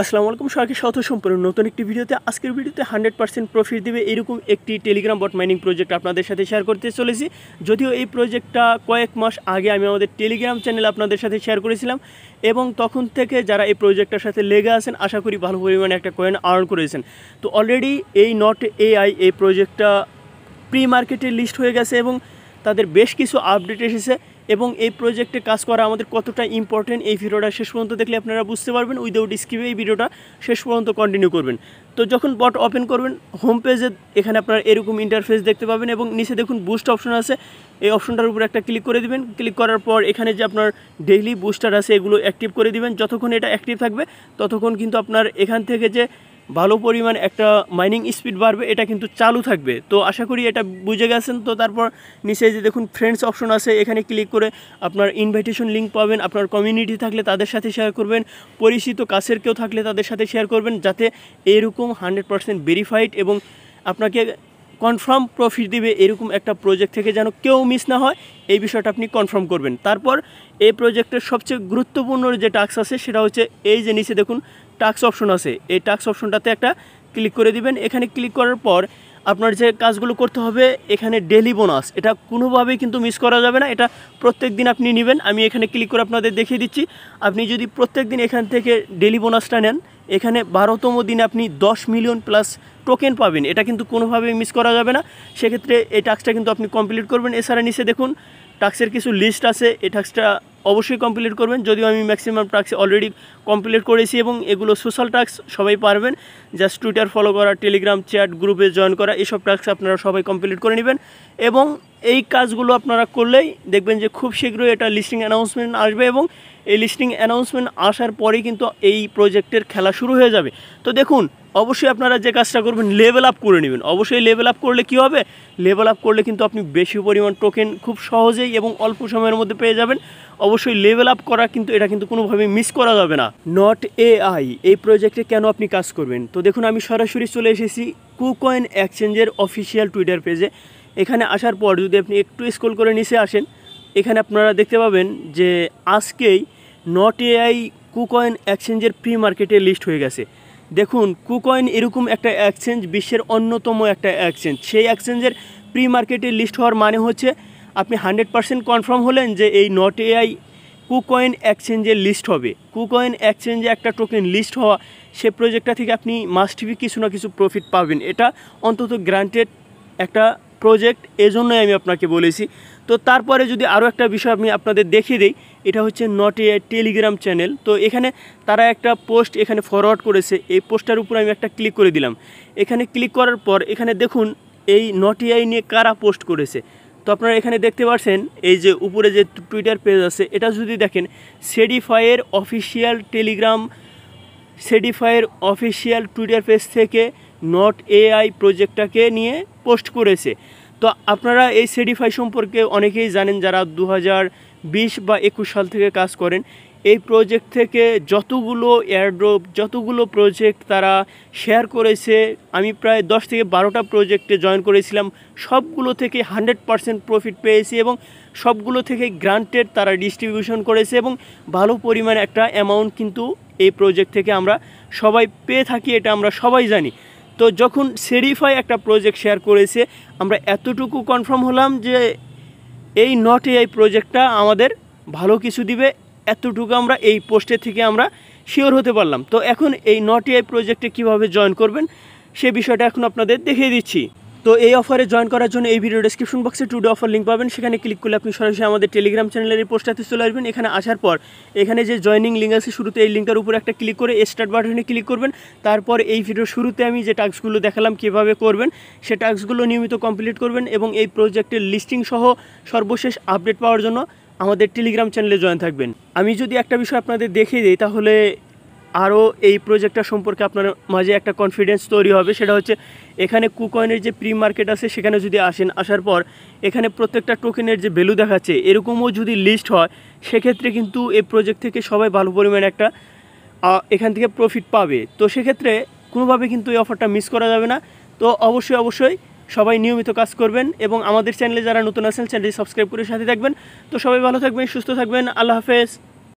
আসসালামু আলাইকুম, সবাইকে স্বাগত সম্পূর্ণ নতুন একটি ভিডিওতে। আজকের ভিডিওতে 100% প্রফিট দেবে এরকম একটি টেলিগ্রাম বট মাইনিং প্রজেক্ট আপনাদের সাথে শেয়ার করতে চলেছি। যদিও এই প্রজেক্টটা কয়েক মাস আগে আমি আমাদের টেলিগ্রাম চ্যানেলে আপনাদের সাথে শেয়ার করেছিলাম এবং তখন থেকে যারা এই প্রজেক্টটার সাথে লেগে আছেন আশা করি ভালো পরিমাণে একটা কয়েন আর্ন করেছেন। তো অলরেডি এই নট এআই এই প্রজেক্টটা প্রি মার্কেটে লিস্ট হয়ে গেছে এবং তাদের বেশ কিছু আপডেট এসেছে এবং এই প্রজেক্টে কাজ করা আমাদের কতটা ইম্পর্টেন্ট এই ভিডিওটা শেষ পর্যন্ত দেখলে আপনারা বুঝতে পারবেন। উইদাউট স্কিপে এই ভিডিওটা শেষ পর্যন্ত কন্টিনিউ করবেন। তো যখন বট ওপেন করবেন হোম পেজে এখানে আপনারা এরকম ইন্টারফেস দেখতে পাবেন এবং নিচে দেখুন বুস্ট অপশন আছে, এই অপশনটার উপর একটা ক্লিক করে দিবেন। ক্লিক করার পর এখানে যে আপনার ডেইলি বুস্টার আছে এগুলো অ্যাক্টিভ করে দিবেন। যতক্ষণ এটা অ্যাক্টিভ থাকবে ততক্ষণ কিন্তু আপনার এখান থেকে যে ভালো পরিমাণ একটা মাইনিং স্পিড বাড়বে এটা কিন্তু চালু থাকবে। তো আশা করি এটা বুঝে গেছেন। তো তারপর নিচে যে দেখুন ফ্রেন্ডস অপশন আছে, এখানে ক্লিক করে আপনার ইনভাইটেশন লিঙ্ক পাবেন। আপনার কমিউনিটি থাকলে তাদের সাথে শেয়ার করবেন, পরিচিত কাছের কেউ থাকলে তাদের সাথে শেয়ার করবেন, যাতে এরকম 100% ভেরিফাইড এবং আপনাকে কনফার্ম প্রফিট দিবে এরকম একটা প্রজেক্ট থেকে যেন কেউ মিস না হয়, এই বিষয়টা আপনি কনফার্ম করবেন। তারপর এই প্রজেক্টের সবচেয়ে গুরুত্বপূর্ণ যে টাস্ক আছে সেটা হচ্ছে এই যে নিচে দেখুন টাস্ক অপশন আছে, এই টাস্ক অপশনটাতে একটা ক্লিক করে দিবেন। এখানে ক্লিক করার পর আপনার যে কাজগুলো করতে হবে এখানে ডেলি বোনাস, এটা কোনোভাবেই কিন্তু মিস করা যাবে না, এটা প্রত্যেক দিন আপনি নেবেন। আমি এখানে ক্লিক করে আপনাদের দেখিয়ে দিচ্ছি। আপনি যদি প্রত্যেক দিন এখান থেকে ডেলি বোনাসটা নেন এখানে 12তম দিনে আপনি 10 মিলিয়ন প্লাস টোকেন পাবেন, এটা কিন্তু কোনোভাবেই মিস করা যাবে না। সেক্ষেত্রে এই টাস্কটা কিন্তু আপনি কমপ্লিট করবেন। এছাড়া নিচে দেখুন টাস্কের কিছু লিস্ট আছে, এই টাস্কটা অবশ্যই কমপ্লিট করবেন। যদিও আমি ম্যাক্সিমাম টাস্ক অলরেডি কমপ্লিট করেছি এবং এগুলো সোশ্যাল টাস্ক, সবাই পারবেন। জাস্ট টুইটার ফলো করা, টেলিগ্রাম চ্যাট গ্রুপে জয়েন করা, এইসব টাস্ক আপনারা সবাই কমপ্লিট করে নেবেন এবং এই কাজগুলো আপনারা করলেই দেখবেন যে খুব শীঘ্রই এটা লিস্টিং অ্যানাউন্সমেন্ট আসবে এবং এই লিস্টিং অ্যানাউন্সমেন্ট আসার পরেই কিন্তু এই প্রজেক্টের খেলা শুরু হয়ে যাবে। তো দেখুন অবশ্যই আপনারা যে কাজটা করবেন লেভেল আপ করে নেবেন। অবশ্যই লেভেল আপ করলে কি হবে, লেভেল আপ করলে কিন্তু আপনি বেশি পরিমাণ টোকেন খুব সহজেই এবং অল্প সময়ের মধ্যে পেয়ে যাবেন। অবশ্যই লেভেল আপ করা কিন্তু এটা কিন্তু কোনোভাবেই মিস করা যাবে না। নট এআই এই প্রজেক্টে কেন আপনি কাজ করবেন, তো দেখুন আমি সরাসরি চলে এসেছি কুকয়েন এক্সচেঞ্জের অফিসিয়াল টুইটার পেজে। এখানে আসার পর যদি আপনি একটু স্ক্রল করে নিচে আসেন এখানে আপনারা দেখতে পাবেন যে আজকেই নট এআই কুকয়েন এক্সচেঞ্জের প্রি মার্কেটে লিস্ট হয়ে গেছে। দেখুন কুকয়েন এরকম একটা এক্সচেঞ্জ, বিশ্বের অন্যতম একটা এক্সচেঞ্জ, সেই এক্সচেঞ্জের প্রি মার্কেটে লিস্ট হওয়ার মানে হচ্ছে আপনি 100% কনফার্ম হলেন যে এই নট এআই কুকয়েন এক্সচেঞ্জে লিস্ট হবে। কুকয়েন এক্সচেঞ্জে একটা টোকেন লিস্ট হওয়া, সে প্রজেক্টটা থেকে আপনি মাস্ট বি কিছু না কিছু প্রফিট পাবেন, এটা অন্তত গ্রান্টেড একটা প্রজেক্ট, এজন্যই আমি আপনাকে বলেছি। তো তারপরে যদি আরও একটা বিষয় আমি আপনাদের দেখিয়ে দিই, এটা হচ্ছে নট এআই টেলিগ্রাম চ্যানেল। তো এখানে তারা একটা পোস্ট এখানে ফরওয়ার্ড করেছে, এই পোস্টটার উপর আমি একটা ক্লিক করে দিলাম। এখানে ক্লিক করার পর এখানে দেখুন এই নট এআই নিয়ে কারা পোস্ট করেছে। তো আপনারা এখানে দেখতে পাচ্ছেন এই যে উপরে যে টুইটার পেজ আছে এটা যদি দেখেন সেডিফাইয়ের অফিসিয়াল টেলিগ্রাম, সেডিফাইয়ের অফিসিয়াল টুইটার পেজ থেকে নট এআই প্রজেক্টটাকে নিয়ে পোস্ট করেছে। তো আপনারা এই সেডিফাই সম্পর্কে অনেকেই জানেন যারা 2020 বা 21 সাল থেকে কাজ করেন। এই প্রজেক্ট থেকে যতগুলো এয়ারড্রপ, যতগুলো প্রজেক্ট তারা শেয়ার করেছে, আমি প্রায় 10 থেকে 12টা প্রজেক্টে জয়েন করেছিলাম, সবগুলো থেকে 100% প্রফিট পেয়েছি এবং সবগুলো থেকে গ্রান্টেড তারা ডিস্ট্রিবিউশন করেছে এবং ভালো পরিমাণে একটা অ্যামাউন্ট কিন্তু এই প্রজেক্ট থেকে আমরা সবাই পেয়ে থাকি, এটা আমরা সবাই জানি। তো যখন সেডিফাই একটা প্রজেক্ট শেয়ার করেছে আমরা এতটুকু কনফার্ম হলাম যে এই নট এআই প্রজেক্টটা আমাদের ভালো কিছু দিবে, এতটুকু আমরা এই পোস্টের থেকে আমরা শিওর হতে পারলাম। তো এখন এই নট এআই প্রজেক্টে কীভাবে জয়েন করবেন সে বিষয়টা এখন আপনাদের দেখিয়ে দিচ্ছি। তো এই অফারে জয়েন করার জন্য এই ভিডিও ডেসক্রিপশন বক্সে টুডে অফার লিঙ্ক পাবেন, সেখানে ক্লিক করলে আপনি সরাসরি আমাদের টেলিগ্রাম চ্যানেলের এই পোস্টটাতে চলে আসবেন। এখানে আসার পর এখানে যে জয়েনিং লিঙ্ক আছে শুরুতে এই লিঙ্কটার উপর একটা ক্লিক করে স্টার্ট বাটনে ক্লিক করবেন। তারপর এই ভিডিওর শুরুতে আমি যে টাস্কগুলো দেখালাম কীভাবে করবেন সে টাস্কগুলো নিয়মিত কমপ্লিট করবেন এবং এই প্রজেক্টের লিস্টিং সহ সর্বশেষ আপডেট পাওয়ার জন্য আমাদের টেলিগ্রাম চ্যানেলে জয়েন থাকবেন। আমি যদি একটা বিষয় আপনাদের দেখিয়ে দিই তাহলে আরও এই প্রজেক্টটা সম্পর্কে আপনার মাঝে একটা কনফিডেন্স তৈরি হবে। সেটা হচ্ছে এখানে কুকয়েনের যে প্রি মার্কেট আছে সেখানে যদি আসেন, আসার পর এখানে প্রত্যেকটা টোকেনের যে ভ্যালু দেখাচ্ছে এরকমও যদি লিস্ট হয় সেক্ষেত্রে কিন্তু এই প্রজেক্ট থেকে সবাই ভালো পরিমাণে একটা এখান থেকে প্রফিট পাবে। তো সেক্ষেত্রে কোনোভাবে কিন্তু এই অফারটা মিস করা যাবে না। তো অবশ্যই সবাই নিয়মিত কাজ করবেন এবং আমাদের চ্যানেলে যারা নতুন আছেন চ্যানেলটি সাবস্ক্রাইব করে সাথে থাকবেন। তো সবাই ভালো থাকবেন, সুস্থ থাকবেন, আল্লাহ হাফেজ।